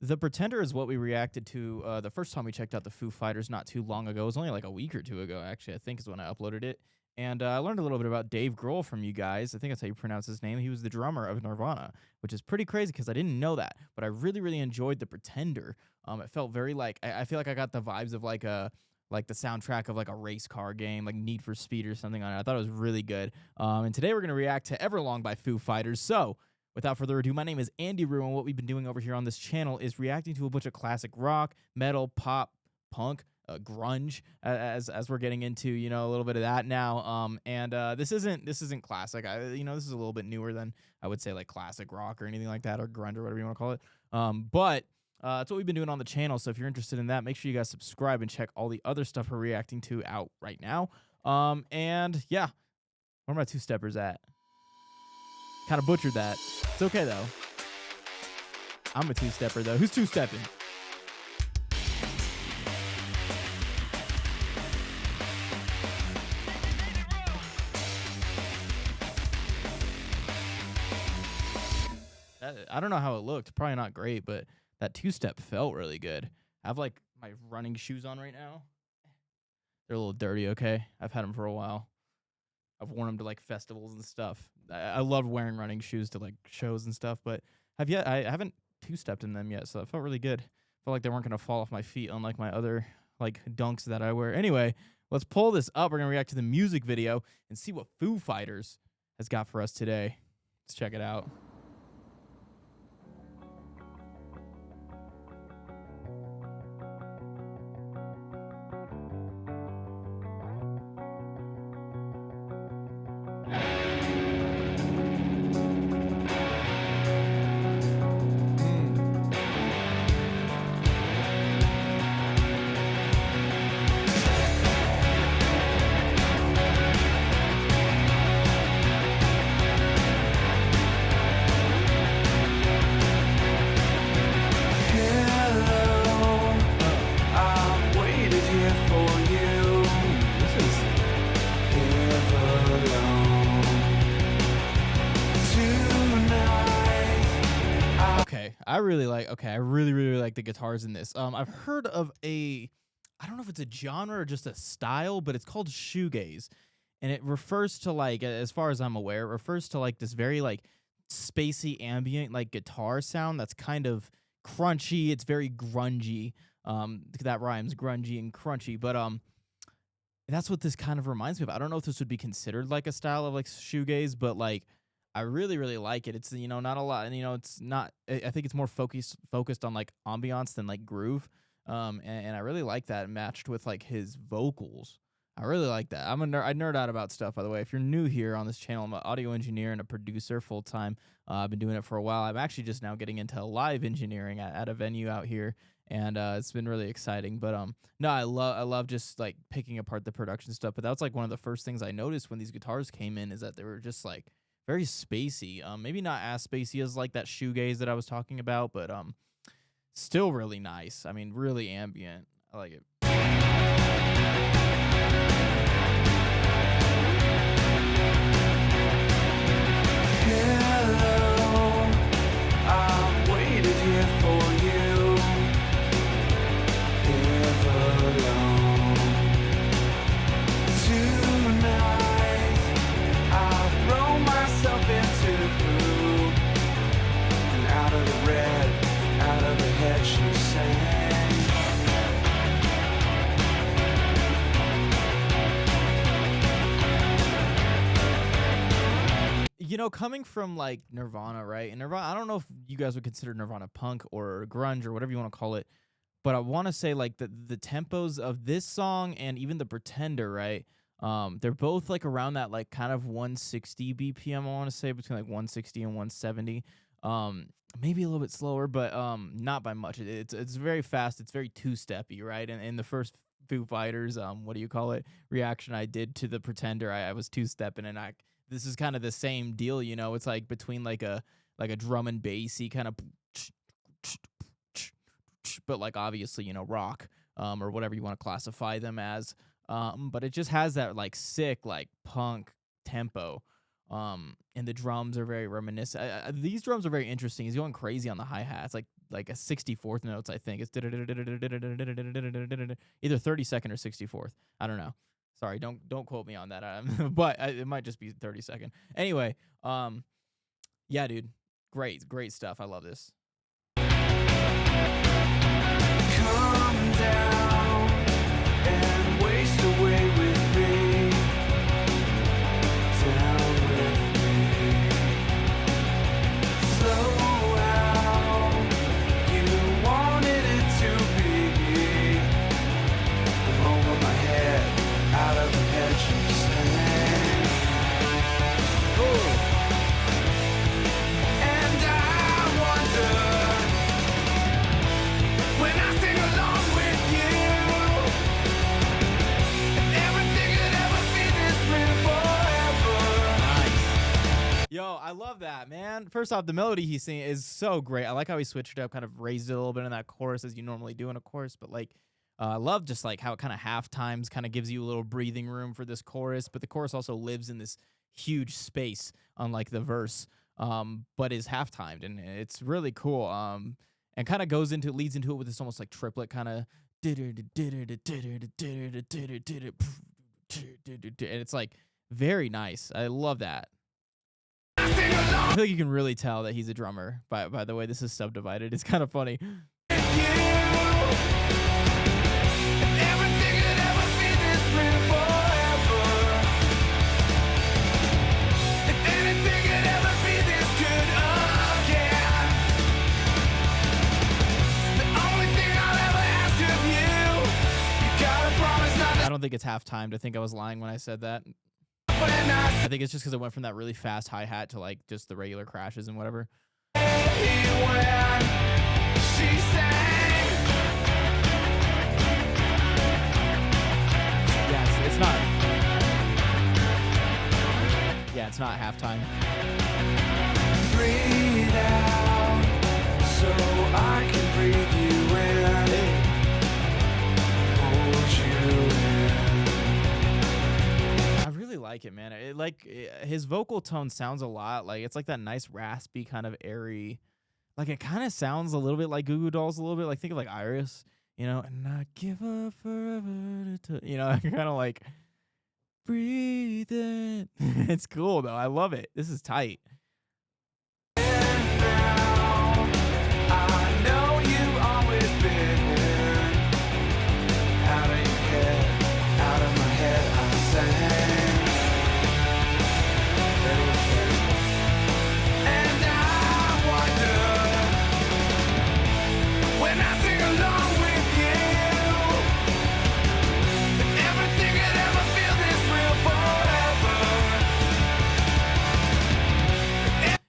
The Pretender is what we reacted to the first time we checked out the Foo Fighters not too long ago. It was only like a week or two ago, actually, I think is when I uploaded it. And I learned a little bit about Dave Grohl from you guys. I think that's how you pronounce his name. He was the drummer of Nirvana, which is pretty crazy because I didn't know that. But I really, really enjoyed The Pretender. It felt very like I feel like I got the vibes of like the soundtrack of like a race car game, like Need for Speed or something on it. I thought it was really good. And today we're gonna react to Everlong by Foo Fighters. So without further ado, my name is Andy Roo, and what we've been doing over here on this channel is reacting to a bunch of classic rock, metal, pop, punk, grunge, as we're getting into a little bit of that now. And this isn't classic. This is a little bit newer than I would say like classic rock or anything like that, or grunge or whatever you want to call it. But that's what we've been doing on the channel. So if you're interested in that, make sure you guys subscribe and check all the other stuff we're reacting to out right now. And yeah, where are my two steppers at? Kind of butchered that. It's okay though. I'm a two-stepper though. Who's two-stepping? I don't know how it looked. Probably not great, but that two-step felt really good. I have like my running shoes on right now. They're a little dirty, okay? I've had them for a while. I've worn them to like festivals and stuff. I love wearing running shoes to like shows and stuff, but I haven't two-stepped in them yet, so it felt really good. Felt like they weren't gonna fall off my feet, unlike my other like dunks that I wear. Anyway, let's pull this up. We're gonna react to the music video and see what Foo Fighters has got for us today. Let's check it out. I really, really like the guitars in this. I've heard of I don't know if it's a genre or just a style, but it's called shoegaze. And it refers to like, as far as I'm aware, it refers to like this very like spacey ambient like guitar sound that's kind of crunchy. It's very grungy. That rhymes, grungy and crunchy. But that's what this kind of reminds me of. I don't know if this would be considered like a style of like shoegaze, but like I really, really like it. It's not a lot, and it's not. I think it's more focused on like ambiance than like groove. And I really like that matched with like his vocals. I really like that. I nerd out about stuff, by the way. If you're new here on this channel, I'm an audio engineer and a producer full time. I've been doing it for a while. I'm actually just now getting into live engineering at a venue out here, and it's been really exciting. But no, I love just like picking apart the production stuff. But that was like one of the first things I noticed when these guitars came in, is that they were just like very spacey. Maybe not as spacey as like that shoegaze that I was talking about, but still really nice. I mean, really ambient. I like it. Hello, I've waited here for you. Everlong. Tonight, I've thrown myself into the blue, and out of the red, out of the head she sang. Coming from like Nirvana, right? And Nirvana, I don't know if you guys would consider Nirvana punk or grunge or whatever you want to call it, but I want to say like the tempos of this song and even the Pretender, right? They're both like around that like kind of 160 BPM. I want to say between like 160 and 170. Maybe a little bit slower, but not by much. It's very fast. It's very two-steppy, right? And in the first Foo Fighters, what do you call it, reaction I did to the Pretender, I was two-stepping, and this is kind of the same deal, It's like between like a drum and bassy kind of, but like obviously rock, or whatever you want to classify them as. But it just has that like sick like punk tempo. And the drums are very reminiscent. These drums are very interesting. He's going crazy on the hi-hats. Like like a 64th notes, I think. It's either 32nd or 64th. I don't know. Sorry, don't quote me on that. But it might just be 32nd. Anyway, yeah, dude, great stuff. I love this. Come down and waste away with me. Down with me. Slow out. You wanted it to be. I'm over my head, out of the head, you sang. Oh. And I wonder. When I sing along with you, if everything could ever be this real forever. Yo, I love that, man. First off, the melody he's singing is so great. I like how he switched it up, kind of raised it a little bit in that chorus as you normally do in a chorus. But like, I love just like how it kind of half times kind of gives you a little breathing room for this chorus. But the chorus also lives in this huge space, unlike the verse, but is half timed, and it's really cool. And kind of leads into it with this almost like triplet kind of, and it's like very nice. I love that. I feel like you can really tell that he's a drummer by the way this is subdivided. It's kind of funny. I don't think it's half timed. I think I was lying when I said that. I think it's just because it went from that really fast hi-hat to like just the regular crashes and whatever. Yeah, it's not. Yeah, it's not halftime. Breathe out so I can breathe you in. Hold you in. I really like it, man. His vocal tone sounds a lot like it's like that nice raspy kind of airy. Like it kind of sounds a little bit like Goo Goo Dolls, a little bit like think of like Iris, you know, and I give up forever to, you know, kind of like breathe in. It's cool though. I love it. This is tight.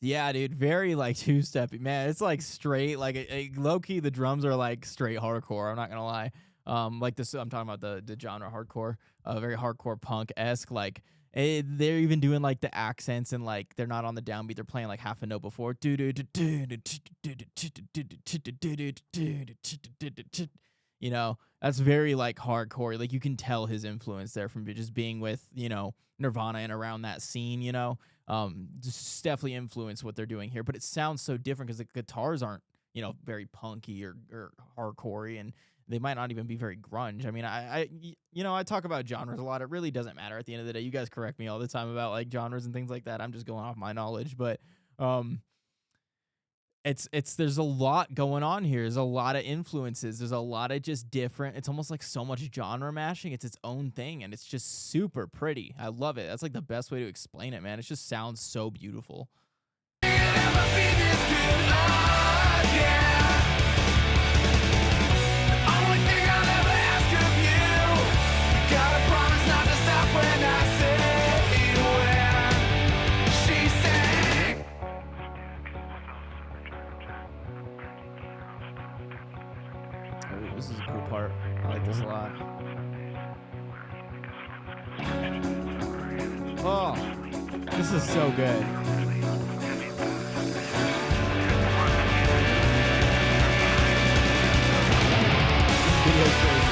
Yeah, dude, very like two-steppy, man. It's like straight, like low-key. The drums are like straight hardcore. I'm not gonna lie. Like this, I'm talking about the genre hardcore, very hardcore punk-esque. Like they're even doing like the accents and like they're not on the downbeat. They're playing like half a note before. You know, that's very like hardcore. Like you can tell his influence there from just being with, you know, Nirvana and around that scene, you know. Just definitely influence what they're doing here, but it sounds so different because the guitars aren't, you know, very punky or hardcore-y, and they might not even be very grunge. I mean, I talk about genres a lot. It really doesn't matter at the end of the day. You guys correct me all the time about like genres and things like that. I'm just going off my knowledge, but there's a lot going on here. There's a lot of influences. There's a lot of just different. It's almost like so much genre mashing. It's its own thing, and it's just super pretty. I love it. That's like the best way to explain it, man. It just sounds so beautiful. This is a cool part. I like this a lot. Oh, this is so good. Video's crazy.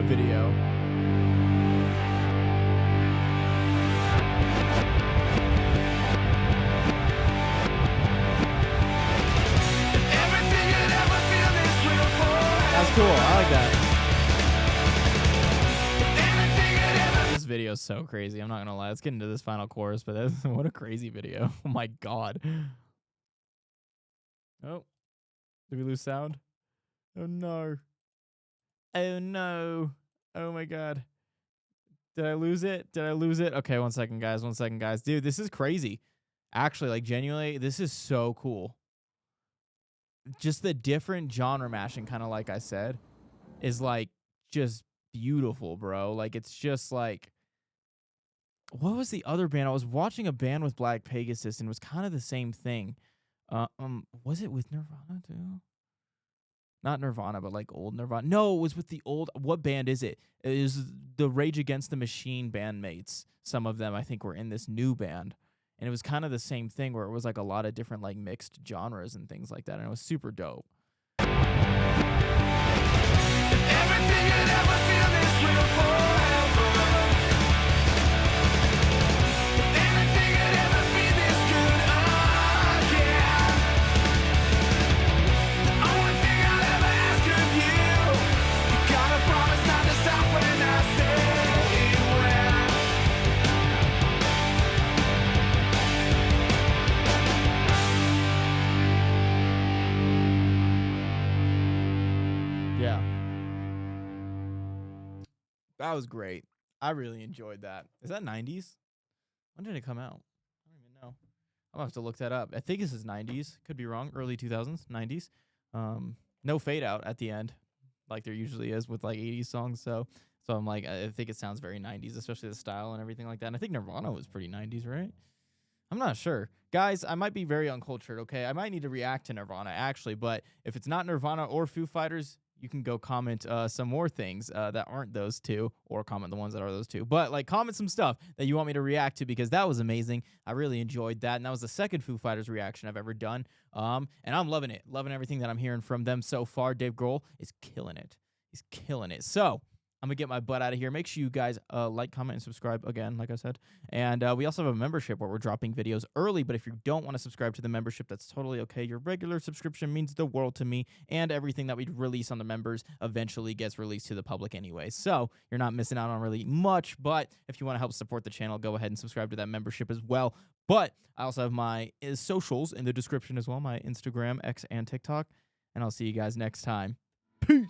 video. Everything you'd ever feel is real forever. That's cool. I like that. Anything you'd ever This video is so crazy. I'm not gonna lie. Let's get into this final chorus, but that's, what a crazy video. Oh my god. Oh, did we lose sound? Oh no. Oh no. Oh my god. Did I lose it? Did I lose it? Okay, 1 second, guys. 1 second, guys. Dude, this is crazy. Actually, like, genuinely, this is so cool. Just the different genre mashing, kind of like I said, is like just beautiful, bro. Like, it's just like, what was the other band? I was watching a band with Black Pegasus, and it was kind of the same thing. Was it with Nirvana too? Not Nirvana, but like old Nirvana. No, it was with the old. What band is it? It is the Rage Against the Machine bandmates. Some of them, I think, were in this new band, and it was kind of the same thing where it was like a lot of different like mixed genres and things like that, and it was super dope. Everything you'd ever feel is real forever. Anything you'd ever be this good again. The only thing I'll ever ask of you, you gotta promise not to stop when I say when. Yeah, that was great. I really enjoyed that. Is that 90s? When did it come out? I don't even know. I'll have to look that up. I think this is 90s. Could be wrong. Early 2000s, 90s. No fade out at the end, like there usually is with like 80s songs. So I'm like, I think it sounds very 90s, especially the style and everything like that. And I think Nirvana was pretty 90s, right? I'm not sure. Guys, I might be very uncultured, okay? I might need to react to Nirvana, actually. But if it's not Nirvana or Foo Fighters, you can go comment some more things that aren't those two, or comment the ones that are those two. But, like, comment some stuff that you want me to react to, because that was amazing. I really enjoyed that. And that was the second Foo Fighters reaction I've ever done. And I'm loving it. Loving everything that I'm hearing from them so far. Dave Grohl is killing it. He's killing it. So I'm going to get my butt out of here. Make sure you guys like, comment, and subscribe again, like I said. And we also have a membership where we're dropping videos early. But if you don't want to subscribe to the membership, that's totally okay. Your regular subscription means the world to me. And everything that we release on the members eventually gets released to the public anyway. So you're not missing out on really much. But if you want to help support the channel, go ahead and subscribe to that membership as well. But I also have my socials in the description as well. My Instagram, X, and TikTok. And I'll see you guys next time. Peace.